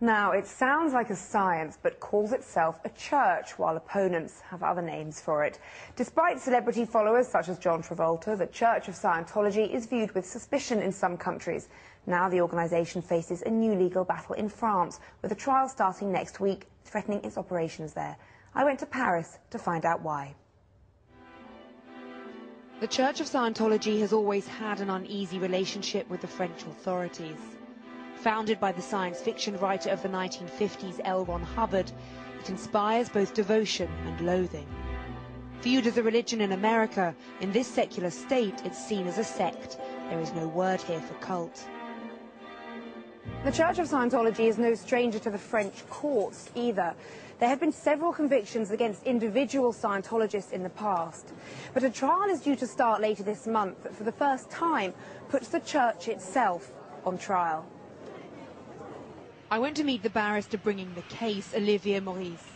Now, it sounds like a science, but calls itself a church, while opponents have other names for it. Despite celebrity followers such as John Travolta, the Church of Scientology is viewed with suspicion in some countries. Now the organisation faces a new legal battle in France, with a trial starting next week, threatening its operations there. I went to Paris to find out why. The Church of Scientology has always had an uneasy relationship with the French authorities. Founded by the science fiction writer of the 1950s, L. Ron Hubbard, it inspires both devotion and loathing. Viewed as a religion in America, in this secular state it's seen as a sect. There is no word here for cult. The Church of Scientology is no stranger to the French courts either. There have been several convictions against individual Scientologists in the past. But a trial is due to start later this month that for the first time puts the church itself on trial. I went to meet the barrister bringing the case, Olivier Maurice.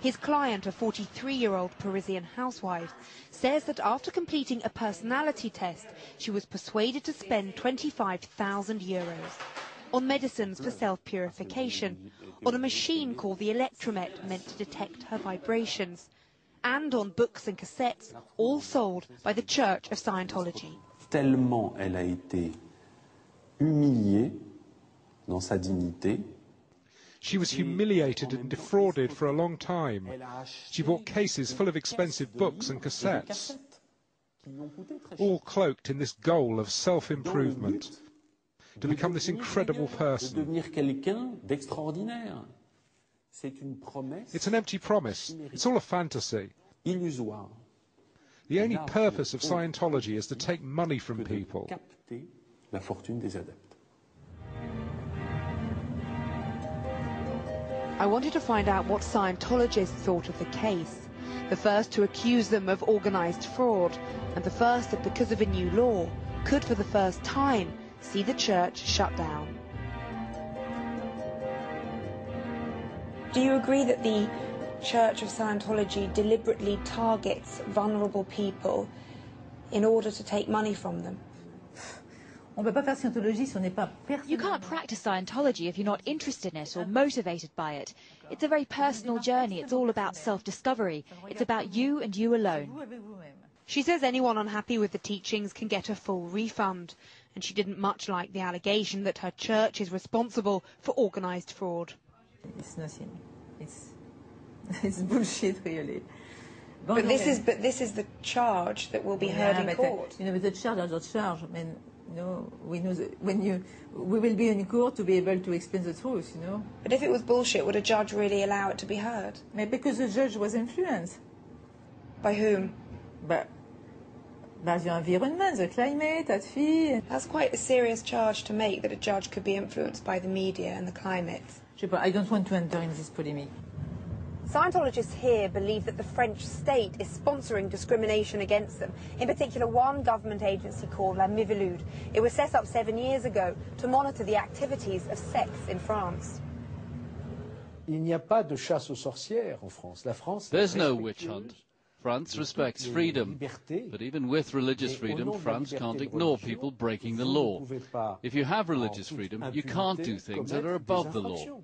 His client, a 43-year-old Parisian housewife, says that after completing a personality test, she was persuaded to spend 25,000 euros on medicines for self-purification, on a machine called the electromet meant to detect her vibrations, and on books and cassettes, all sold by the Church of Scientology. Tellement elle a été humiliée dans sa dignité. She was humiliated and defrauded for a long time. She bought cases full of expensive books and cassettes, all cloaked in this goal of self-improvement, to become this incredible person. It's an empty promise. It's all a fantasy. The only purpose of Scientology is to take money from people. I wanted to find out what Scientologists thought of the case. The first to accuse them of organised fraud, and the first that, because of a new law, could for the first time see the church shut down. Do you agree that the Church of Scientology deliberately targets vulnerable people in order to take money from them? You can't practice Scientology if you're not interested in it or motivated by it. It's a very personal journey. It's all about self-discovery. It's about you and you alone. She says anyone unhappy with the teachings can get a full refund, and she didn't much like the allegation that her church is responsible for organised fraud. It's nothing. It's bullshit, really. But this is the charge that will be heard in court. The charge are the charge. I mean, we know that we will be in court to be able to explain the truth, But if it was bullshit, would a judge really allow it to be heard? Because the judge was influenced. By whom? By the environment, the climate, that fee. That's quite a serious charge to make, that a judge could be influenced by the media and the climate. I don't want to enter in this polemic. Scientologists here believe that the French state is sponsoring discrimination against them, in particular one government agency called La Mivilude. It was set up 7 years ago to monitor the activities of sects in France. There's no witch hunt. France respects freedom, but even with religious freedom, France can't ignore people breaking the law. If you have religious freedom, you can't do things that are above the law.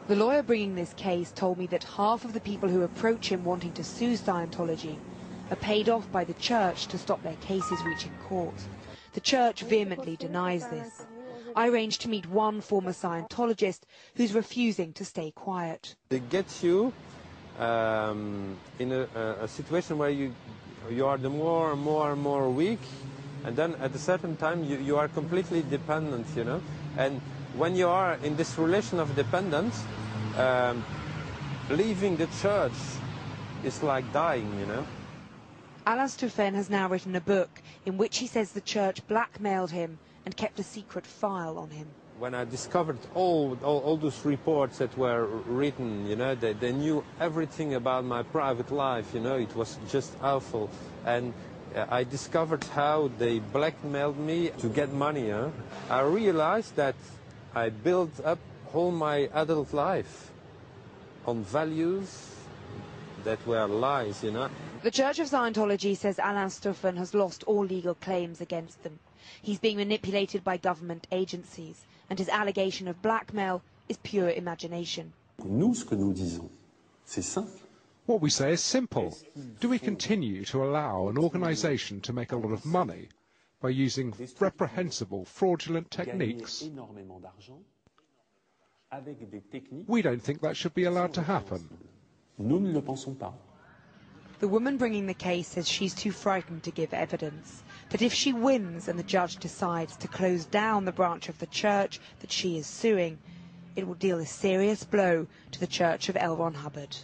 The lawyer bringing this case told me that half of the people who approach him wanting to sue Scientology are paid off by the church to stop their cases reaching court. The church vehemently denies this. I arranged to meet one former Scientologist who's refusing to stay quiet. They get you in a situation where you are the more and more weak, and then at a certain time you are completely dependent, And when you are in this relation of dependence, leaving the church is like dying, Alain Stouffen has now written a book in which he says the church blackmailed him and kept a secret file on him. When I discovered all those reports that were written, they knew everything about my private life, it was just awful. And I discovered how they blackmailed me to get money. I realized that I built up all my adult life on values that were lies, The Church of Scientology says Alain Stouffen has lost all legal claims against them. He's being manipulated by government agencies, and his allegation of blackmail is pure imagination. Nous, ce que nous disons, c'est simple. What we say is simple. Do we continue to allow an organisation to make a lot of money by using reprehensible, fraudulent techniques? We don't think that should be allowed to happen. Nous ne le pensons pas. The woman bringing the case says she's too frightened to give evidence, that if she wins and the judge decides to close down the branch of the church that she is suing, it will deal a serious blow to the Church of L. Ron Hubbard.